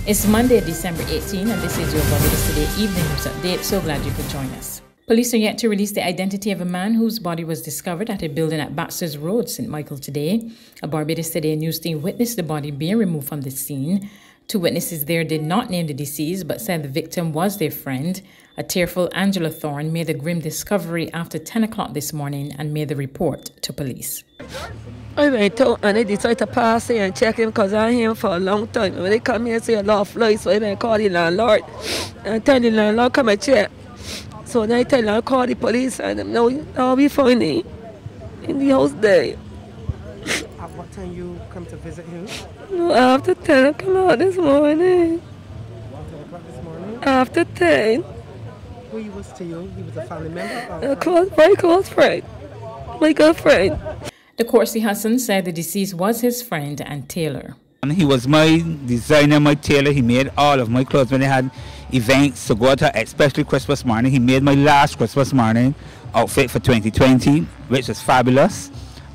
It's Monday, December 18, and this is your Barbados Today Evening News Update. So glad you could join us. Police are yet to release the identity of a man whose body was discovered at a building at Baxters Road, St. Michael today. A Barbados Today news team witnessed the body being removed from the scene. Two witnesses there did not name the deceased, but said the victim was their friend. A tearful Angela Thorne made the grim discovery after 10 o'clock this morning and made the report to police. I went out and I decided to pass here and check him because I'm here for a long time. When they come here, say a lot of flies, so I went call the landlord and tell the landlord come and check. So then I tell him I call the police and them know I'll be finding in the house there. At what time you come to visit him? No, after 10 o'clock this morning. 10 o'clock this morning? After 10. Who he was to you? He was a family member? Very close friend. My good friend. The Corsi Hassan said the deceased was his friend and tailor. And he was my designer, my tailor. He made all of my clothes when they had events to go to, especially Christmas morning. He made my last Christmas morning outfit for 2020, which was fabulous.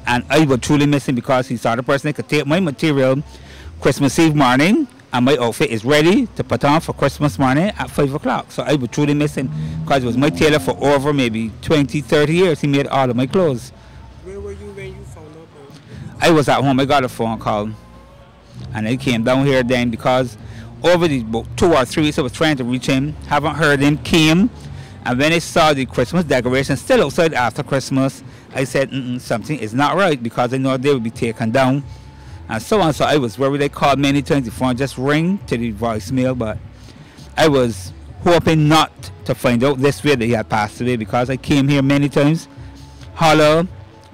And I would truly miss him because he's the sort of person that could take my material Christmas Eve morning and my outfit is ready to put on for Christmas morning at 5 o'clock. So I would truly miss him because he was my tailor for over maybe 20, 30 years. He made all of my clothes. Where were you when you found out? I was at home. I got a phone call. And I came down here then because over the 2 or 3 weeks I was trying to reach him. Haven't heard him. Came. And when I saw the Christmas decorations still outside after Christmas, I said, something is not right because I know they would be taken down. And so on. So I was worried. I called many times. The phone just rang to the voicemail. But I was hoping not to find out this way that he had passed away because I came here many times, holler,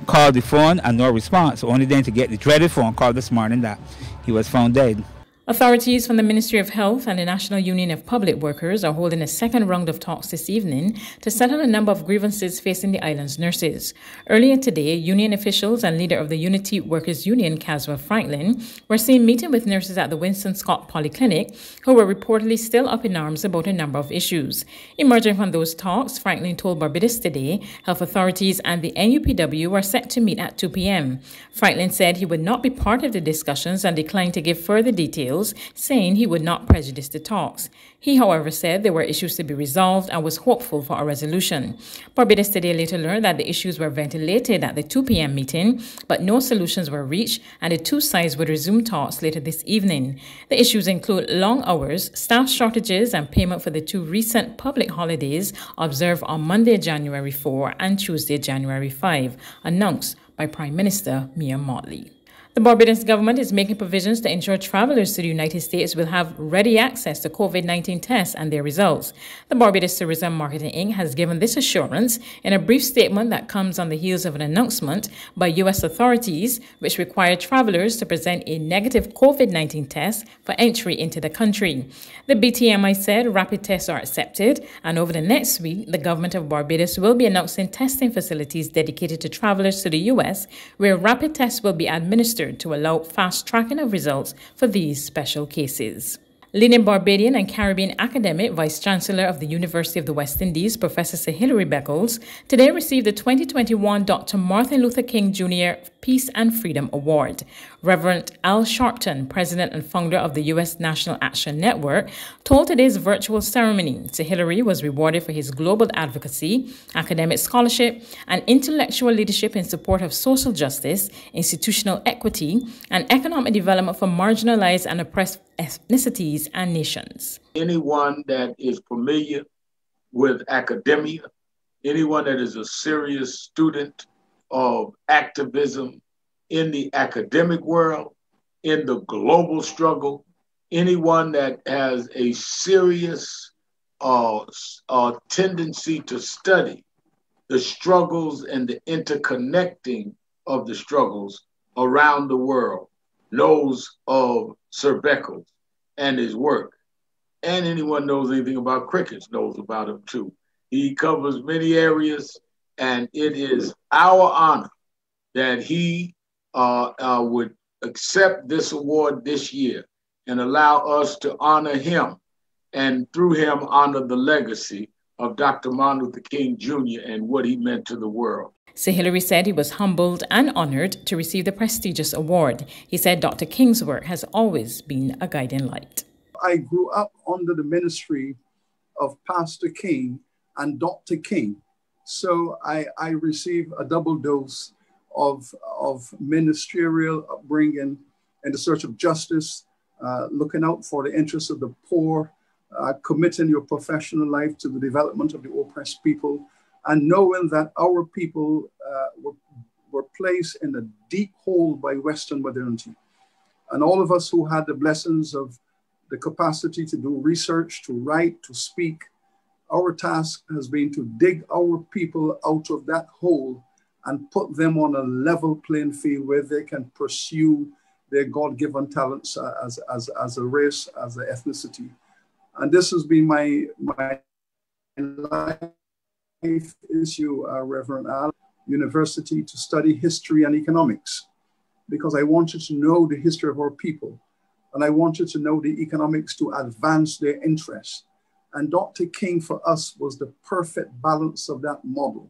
called the phone and no response. Only then to get the dreaded phone call this morning that he was found dead. Authorities from the Ministry of Health and the National Union of Public Workers are holding a second round of talks this evening to settle a number of grievances facing the island's nurses. Earlier today, union officials and leader of the Unity Workers Union, Caswell Franklin, were seen meeting with nurses at the Winston Scott Polyclinic who were reportedly still up in arms about a number of issues. Emerging from those talks, Franklin told Barbados Today health authorities and the NUPW are set to meet at 2 p.m. Franklin said he would not be part of the discussions and declined to give further details, saying he would not prejudice the talks. He, however, said there were issues to be resolved and was hopeful for a resolution. Barbados Today later learned that the issues were ventilated at the 2 p.m. meeting, but no solutions were reached, and the two sides would resume talks later this evening. The issues include long hours, staff shortages, and payment for the two recent public holidays observed on Monday, January 4 and Tuesday, January 5, announced by Prime Minister Mia Mottley. The Barbados government is making provisions to ensure travelers to the United States will have ready access to COVID-19 tests and their results. The Barbados Tourism Marketing Inc. has given this assurance in a brief statement that comes on the heels of an announcement by U.S. authorities which require travelers to present a negative COVID-19 test for entry into the country. The BTMI said rapid tests are accepted, and over the next week, the government of Barbados will be announcing testing facilities dedicated to travelers to the U.S. where rapid tests will be administered to allow fast tracking of results for these special cases. Leading Barbadian and Caribbean academic, Vice-Chancellor of the University of the West Indies, Professor Sir Hilary Beckles, today received the 2021 Dr. Martin Luther King Jr. Peace and Freedom Award. Reverend Al Sharpton, President and founder of the U.S. National Action Network, told today's virtual ceremony Sir Hilary was rewarded for his global advocacy, academic scholarship, and intellectual leadership in support of social justice, institutional equity, and economic development for marginalized and oppressed ethnicities and nations. Anyone that is familiar with academia, anyone that is a serious student of activism in the academic world, in the global struggle, anyone that has a serious tendency to study the struggles and the interconnecting of the struggles around the world knows of Sir Beckles and his work. And anyone knows anything about crickets knows about him too. He covers many areas, and it is our honor that he would accept this award this year and allow us to honor him, and through him honor the legacy of Dr. Martin Luther King Jr. and what he meant to the world. Sir Hilary said he was humbled and honored to receive the prestigious award. He said Dr. King's work has always been a guiding light. I grew up under the ministry of Pastor King and Dr. King. So I received a double dose of ministerial upbringing in the search of justice, looking out for the interests of the poor, committing your professional life to the development of the oppressed people, and knowing that our people were placed in a deep hole by Western modernity. And all of us who had the blessings of the capacity to do research, to write, to speak, our task has been to dig our people out of that hole and put them on a level playing field where they can pursue their God-given talents as a race, as an ethnicity. And this has been my life issue, Reverend Al, university, to study history and economics, because I wanted to know the history of our people, and I wanted to know the economics to advance their interests. And Dr. King for us was the perfect balance of that model: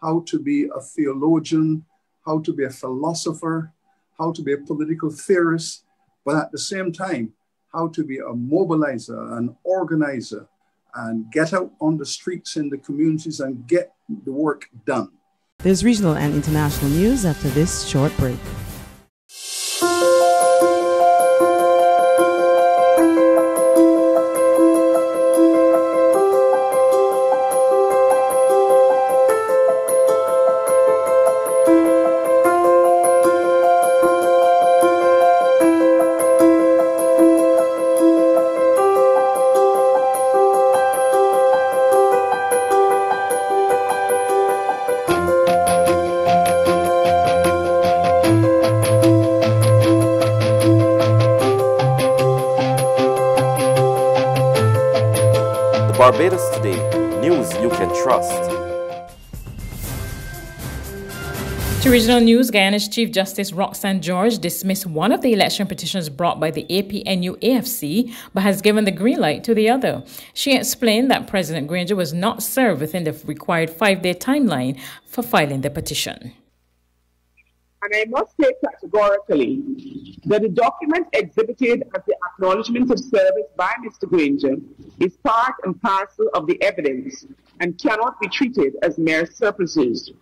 how to be a theologian, how to be a philosopher, how to be a political theorist, but at the same time, how to be a mobilizer, an organizer, and get out on the streets in the communities and get the work done. There's regional and international news after this short break. Barbados Today, news you can trust. To regional news, Guyana's Chief Justice Roxanne George dismissed one of the election petitions brought by the APNU-AFC, but has given the green light to the other. She explained that President Granger was not served within the required 5-day timeline for filing the petition. And I must say categorically that the document exhibited as the acknowledgement of service by Mr. Granger is part and parcel of the evidence and cannot be treated as mere surplusage.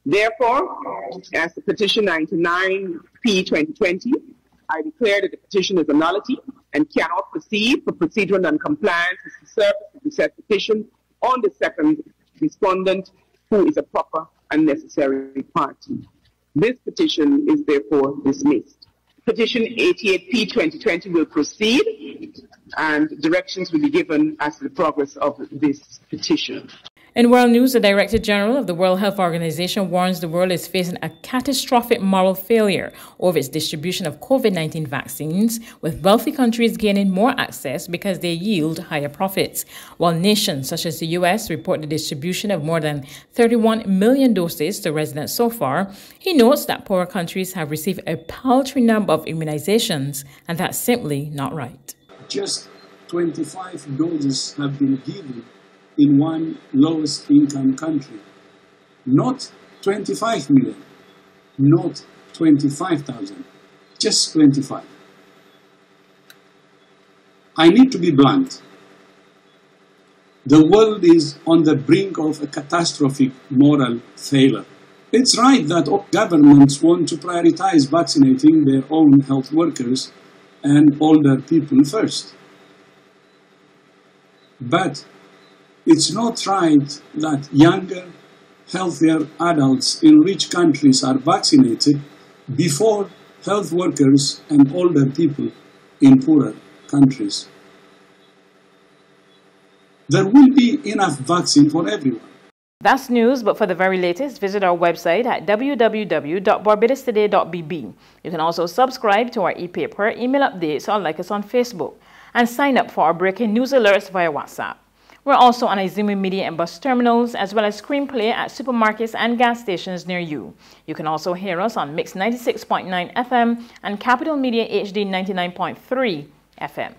Therefore, as the petition 99P2020, I declare that the petition is a nullity and cannot proceed for procedural non-compliance with the service of the said petition on the second respondent, who is a proper and necessary party. This petition is therefore dismissed. Petition 88P2020 will proceed, and directions will be given as to the progress of this petition. In world news, the Director General of the World Health Organization warns the world is facing a catastrophic moral failure over its distribution of COVID-19 vaccines, with wealthy countries gaining more access because they yield higher profits, while nations such as the U.S. report the distribution of more than 31 million doses to residents so far. He notes that poorer countries have received a paltry number of immunizations, and that's simply not right. Just 25 doses have been given in one lowest income country. Not 25 million, not 25,000, just 25. I need to be blunt. The world is on the brink of a catastrophic moral failure. It's right that all governments want to prioritize vaccinating their own health workers and older people first. But it's not right that younger, healthier adults in rich countries are vaccinated before health workers and older people in poorer countries. There will be enough vaccine for everyone. That's news, but for the very latest, visit our website at www.barbadostoday.bb. You can also subscribe to our e-paper, email updates, or like us on Facebook, and sign up for our breaking news alerts via WhatsApp. We're also on Izumi Media and bus terminals, as well as screenplay at supermarkets and gas stations near you. You can also hear us on Mix 96.9 FM and Capital Media HD 99.3 FM.